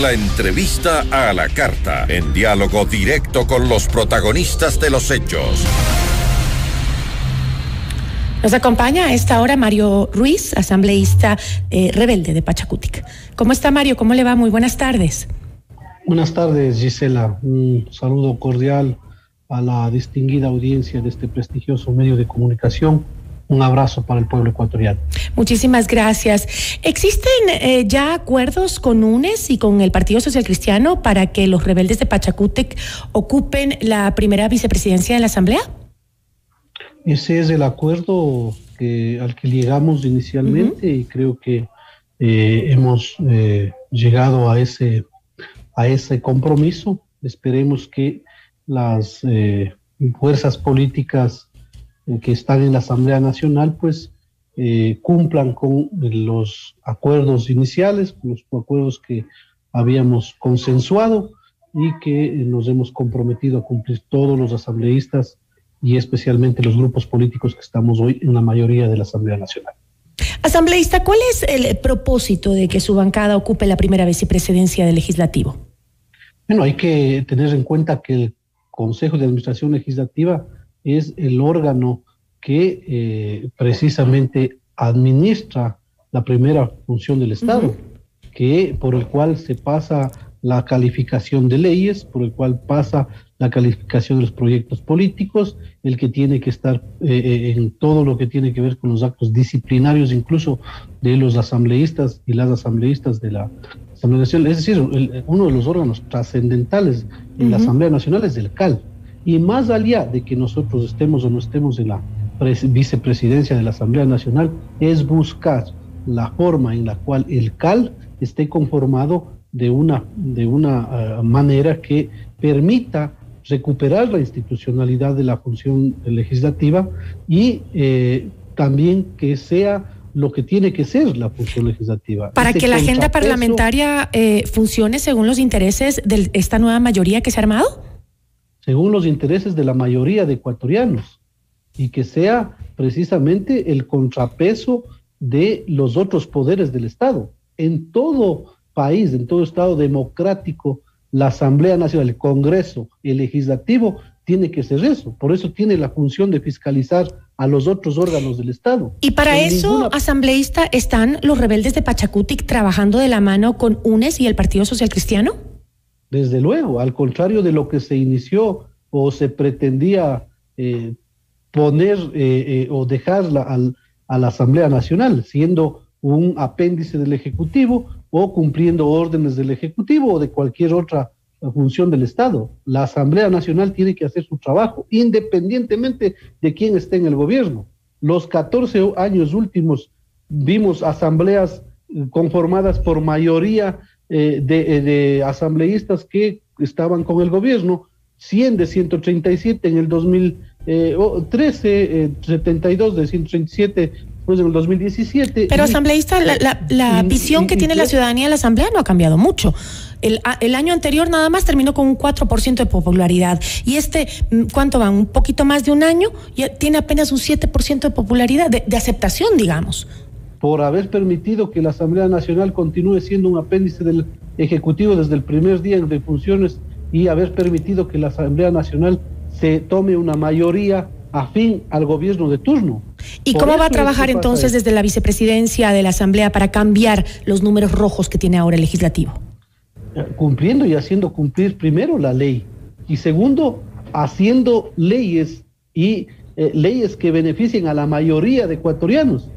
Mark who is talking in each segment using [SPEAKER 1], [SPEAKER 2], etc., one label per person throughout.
[SPEAKER 1] La entrevista a la carta, en diálogo directo con los protagonistas de los hechos.
[SPEAKER 2] Nos acompaña a esta hora Mario Ruiz, asambleísta rebelde de Pachacutic. ¿Cómo está, Mario? ¿Cómo le va? Muy buenas tardes.
[SPEAKER 3] Buenas tardes, Gisela. Un saludo cordial a la distinguida audiencia de este prestigioso medio de comunicación. Un abrazo para el pueblo ecuatoriano.
[SPEAKER 2] Muchísimas gracias. ¿Existen ya acuerdos con UNES y con el Partido Social Cristiano para que los rebeldes de Pachacutic ocupen la primera vicepresidencia de la Asamblea?
[SPEAKER 3] Ese es el acuerdo al que llegamos inicialmente y creo que hemos llegado a ese compromiso. Esperemos que las fuerzas políticas que están en la Asamblea Nacional pues cumplan con los acuerdos iniciales, con los acuerdos que habíamos consensuado y que nos hemos comprometido a cumplir todos los asambleístas y especialmente los grupos políticos que estamos hoy en la mayoría de la Asamblea Nacional.
[SPEAKER 2] Asambleísta, ¿cuál es el propósito de que su bancada ocupe la primera vicepresidencia del Legislativo?
[SPEAKER 3] Bueno, hay que tener en cuenta que el Consejo de Administración Legislativa es el órgano que precisamente administra la primera función del Estado, por el cual se pasa la calificación de leyes, por el cual pasa la calificación de los proyectos políticos, el que tiene que estar en todo lo que tiene que ver con los actos disciplinarios, incluso de los asambleístas y las asambleístas de la Asamblea Nacional. Es decir, uno de los órganos trascendentales en la Asamblea Nacional es el CAL. Y más allá de que nosotros estemos o no estemos en la vicepresidencia de la Asamblea Nacional, es buscar la forma en la cual el CAL esté conformado de una manera que permita recuperar la institucionalidad de la función legislativa y también que sea lo que tiene que ser la función legislativa.
[SPEAKER 2] Para que la agenda parlamentaria funcione según los intereses de esta nueva mayoría que se ha armado.
[SPEAKER 3] Según los intereses de la mayoría de ecuatorianos y que sea precisamente el contrapeso de los otros poderes del Estado. En todo país, en todo Estado democrático, la Asamblea Nacional, el Congreso, el Legislativo, tiene que ser eso. Por eso tiene la función de fiscalizar a los otros órganos del Estado.
[SPEAKER 2] Y para eso, asambleísta, ¿están los rebeldes de Pachacutic trabajando de la mano con UNES y el Partido Social Cristiano?
[SPEAKER 3] Desde luego, al contrario de lo que se inició o se pretendía poner o dejarla a la Asamblea Nacional, siendo un apéndice del Ejecutivo o cumpliendo órdenes del Ejecutivo o de cualquier otra función del Estado. La Asamblea Nacional tiene que hacer su trabajo, independientemente de quién esté en el gobierno. Los 14 años últimos vimos asambleas conformadas por mayoría de asambleístas que estaban con el gobierno, 100 de 137 en el 2013, 72 de 137 después en el 2017.
[SPEAKER 2] Pero asambleísta, la visión que tiene la ciudadanía de la Asamblea no ha cambiado mucho. El año anterior nada más terminó con un 4% de popularidad y ¿cuánto van? Un poquito más de un año, ya tiene apenas un 7% de popularidad, de aceptación, digamos.
[SPEAKER 3] Por haber permitido que la Asamblea Nacional continúe siendo un apéndice del Ejecutivo desde el primer día de funciones y haber permitido que la Asamblea Nacional se tome una mayoría afín al gobierno de turno.
[SPEAKER 2] ¿Y cómo va a trabajar entonces desde la vicepresidencia de la Asamblea para cambiar los números rojos que tiene ahora el Legislativo?
[SPEAKER 3] Cumpliendo y haciendo cumplir primero la ley y segundo, haciendo leyes y leyes que beneficien a la mayoría de ecuatorianos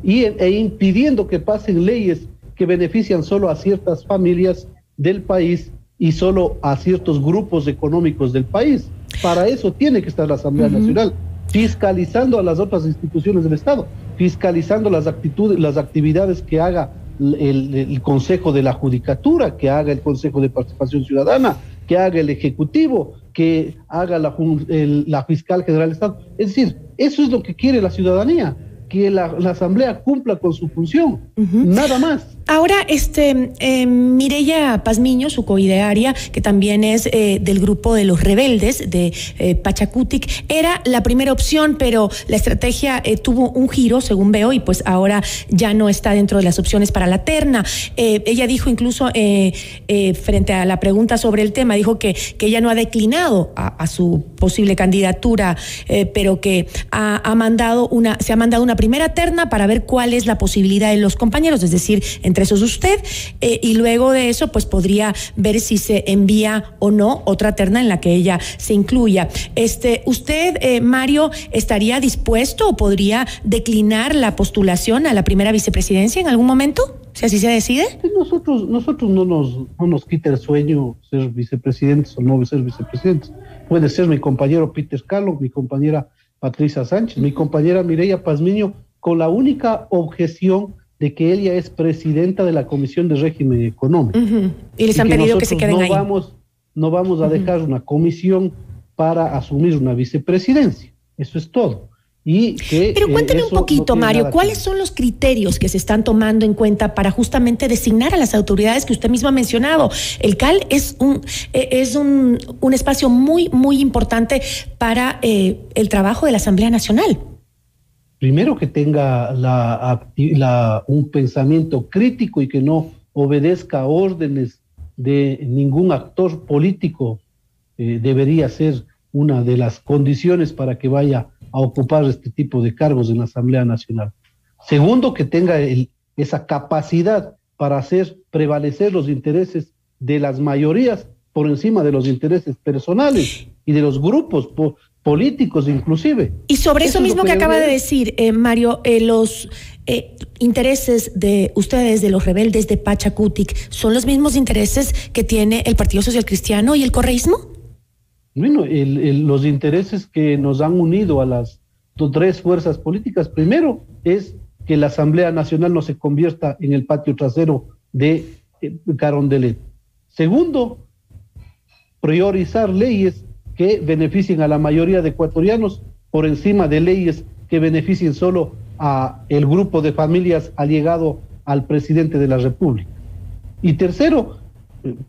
[SPEAKER 3] e impidiendo que pasen leyes que benefician solo a ciertas familias del país y solo a ciertos grupos económicos del país. Para eso tiene que estar la Asamblea Nacional, fiscalizando a las otras instituciones del Estado, fiscalizando las actividades que haga el Consejo de la Judicatura, que haga el Consejo de Participación Ciudadana, que haga el Ejecutivo, que haga la Fiscal General del Estado. Es decir, eso es lo que quiere la ciudadanía, que la Asamblea cumpla con su función, nada más.
[SPEAKER 2] Ahora, Mireya Pazmiño, su coidearia, que también es del grupo de los rebeldes de Pachacutic, era la primera opción, pero la estrategia tuvo un giro, según veo, y pues ahora ya no está dentro de las opciones para la terna. Ella dijo incluso frente a la pregunta sobre el tema, dijo que ella no ha declinado a su posible candidatura, pero que se ha mandado una primera terna para ver cuál es la posibilidad de los compañeros, es decir, entre esos usted, y luego de eso pues podría ver si se envía o no otra terna en la que ella se incluya. ¿Usted, Mario, estaría dispuesto o podría declinar la postulación a la primera vicepresidencia en algún momento, si así se decide?
[SPEAKER 3] Nosotros no nos quita el sueño ser vicepresidentes o no ser vicepresidentes. Puede ser mi compañero Peter Calo, mi compañera Patricia Sánchez, mi compañera Mireya Pazmiño, con la única objeción de que ella es presidenta de la Comisión de Régimen Económico.
[SPEAKER 2] Y les han pedido que se queden ahí.
[SPEAKER 3] No vamos a dejar una comisión para asumir una vicepresidencia. Eso es todo. Pero
[SPEAKER 2] cuéntame un poquito, Mario, ¿cuáles son los criterios que se están tomando en cuenta para justamente designar a las autoridades que usted mismo ha mencionado? El CAL es un espacio muy, muy importante para el trabajo de la Asamblea Nacional.
[SPEAKER 3] Primero, que tenga un pensamiento crítico y que no obedezca órdenes de ningún actor político. Debería ser una de las condiciones para que vaya a ocupar este tipo de cargos en la Asamblea Nacional. Segundo, que tenga esa capacidad para hacer prevalecer los intereses de las mayorías por encima de los intereses personales y de los grupos políticos inclusive.
[SPEAKER 2] Y sobre eso mismo que acaba de decir, Mario, los intereses de ustedes, de los rebeldes de Pachacutic, ¿son los mismos intereses que tiene el Partido Social Cristiano y el correísmo?
[SPEAKER 3] Bueno, los intereses que nos han unido a las tres fuerzas políticas, primero es que la Asamblea Nacional no se convierta en el patio trasero de Carondelet. Segundo, priorizar leyes que beneficien a la mayoría de ecuatorianos por encima de leyes que beneficien solo a el grupo de familias allegado al presidente de la República. Y tercero,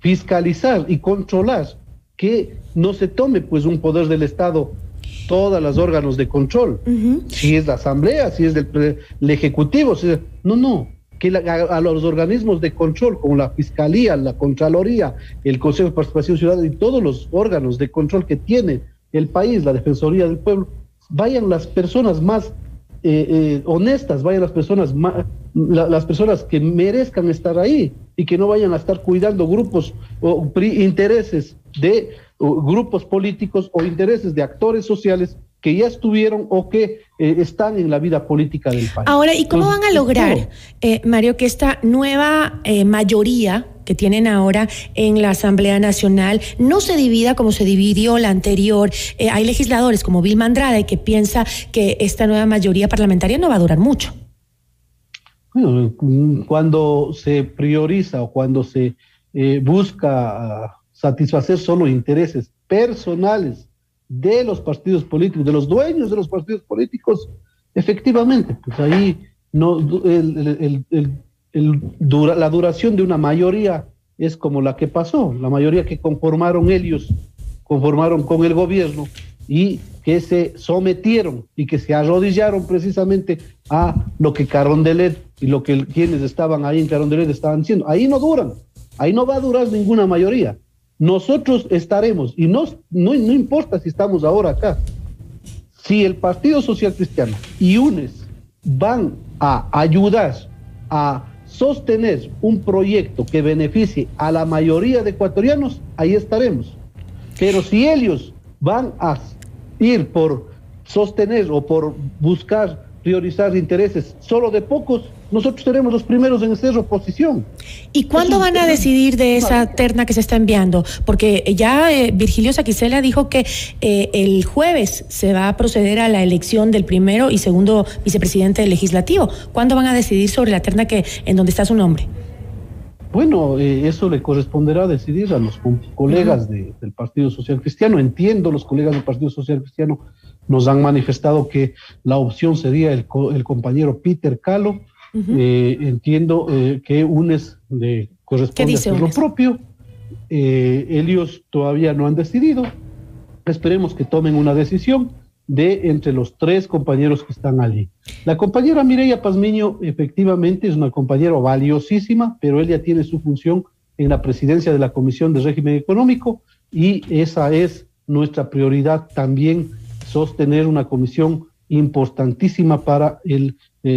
[SPEAKER 3] fiscalizar y controlar que no se tome pues un poder del Estado todos los órganos de control, si es la Asamblea, si es el Ejecutivo, que a los organismos de control como la Fiscalía, la Contraloría, el Consejo de Participación Ciudadana y todos los órganos de control que tiene el país, la Defensoría del Pueblo, vayan las personas más honestas, vayan las personas las personas que merezcan estar ahí y que no vayan a estar cuidando grupos o intereses de grupos políticos o intereses de actores sociales que ya estuvieron o que están en la vida política del país.
[SPEAKER 2] Ahora, ¿y cómo van a lograr, Mario, que esta nueva mayoría que tienen ahora en la Asamblea Nacional no se divida como se dividió la anterior? Hay legisladores como Vilma Andrade que piensa que esta nueva mayoría parlamentaria no va a durar mucho.
[SPEAKER 3] Bueno, cuando se prioriza o cuando se busca satisfacer solo intereses personales de los partidos políticos, de los dueños de los partidos políticos, efectivamente, pues ahí no la duración de una mayoría es como la que pasó, la mayoría que conformaron con el gobierno y que se sometieron y que se arrodillaron precisamente a lo que Carondelet y lo que quienes estaban ahí en Carondelet estaban diciendo. Ahí no duran, ahí no va a durar ninguna mayoría. Nosotros estaremos, y no importa si estamos ahora acá, si el Partido Social Cristiano y UNES van a ayudar a sostener un proyecto que beneficie a la mayoría de ecuatorianos, ahí estaremos. Pero si ellos van a ir por sostener o por buscar priorizar intereses solo de pocos, nosotros seremos los primeros en ser oposición.
[SPEAKER 2] ¿Y cuándo van a decidir de esa terna que se está enviando? Porque ya Virgilio Saquicela dijo que el jueves se va a proceder a la elección del primero y segundo vicepresidente del legislativo. ¿Cuándo van a decidir sobre la terna en donde está su nombre?
[SPEAKER 3] Bueno, eso le corresponderá decidir a los colegas del Partido Social Cristiano. Entiendo, los colegas del Partido Social Cristiano nos han manifestado que la opción sería el compañero Peter Calo, Entiendo que UNES corresponde hacer lo propio. Ellos todavía no han decidido. Esperemos que tomen una decisión de entre los 3 compañeros que están allí. La compañera Mireya Pazmiño efectivamente es una compañera valiosísima, pero ella tiene su función en la presidencia de la Comisión de Régimen Económico y esa es nuestra prioridad también, sostener una comisión importantísima para el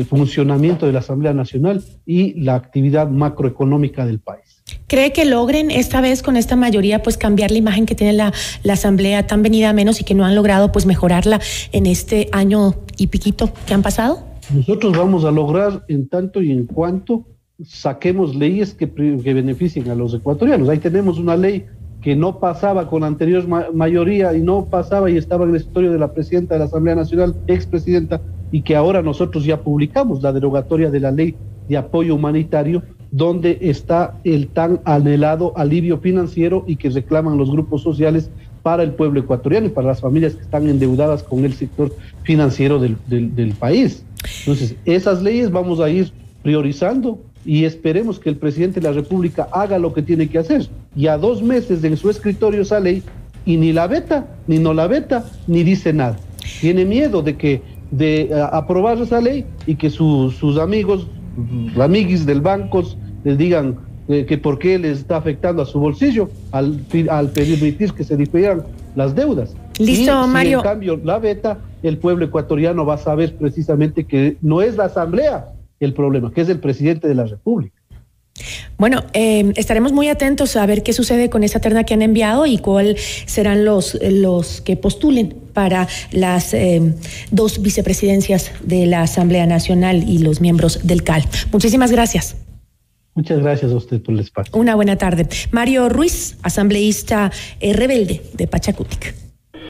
[SPEAKER 3] funcionamiento de la Asamblea Nacional y la actividad macroeconómica del país.
[SPEAKER 2] ¿Cree que logren esta vez con esta mayoría pues cambiar la imagen que tiene la Asamblea tan venida a menos y que no han logrado pues mejorarla en este año y piquito que han pasado?
[SPEAKER 3] Nosotros vamos a lograr en tanto y en cuanto saquemos leyes que beneficien a los ecuatorianos. Ahí tenemos una ley que no pasaba con la anterior mayoría y no pasaba y estaba en el escritorio de la presidenta de la Asamblea Nacional, expresidenta, y que ahora nosotros ya publicamos la derogatoria de la ley de apoyo humanitario, donde está el tan anhelado alivio financiero y que reclaman los grupos sociales para el pueblo ecuatoriano y para las familias que están endeudadas con el sector financiero del país. Entonces, esas leyes vamos a ir priorizando y esperemos que el presidente de la República haga lo que tiene que hacer. Y a 2 meses de en su escritorio esa ley y ni la veta, ni no la veta, ni dice nada. Tiene miedo de aprobar esa ley y que sus amigos, amiguis del banco, les digan que por qué les está afectando a su bolsillo al permitir que se difieran las deudas.
[SPEAKER 2] Listo,
[SPEAKER 3] y
[SPEAKER 2] Mario.
[SPEAKER 3] Si en cambio la veta, el pueblo ecuatoriano va a saber precisamente que no es la Asamblea el problema, que es el presidente de la República.
[SPEAKER 2] Bueno, estaremos muy atentos a ver qué sucede con esa terna que han enviado y cuáles serán los que postulen para las 2 vicepresidencias de la Asamblea Nacional y los miembros del CAL. Muchísimas gracias.
[SPEAKER 3] Muchas gracias a usted por el espacio.
[SPEAKER 2] Una buena tarde. Mario Ruiz, asambleísta rebelde de Pachacútic.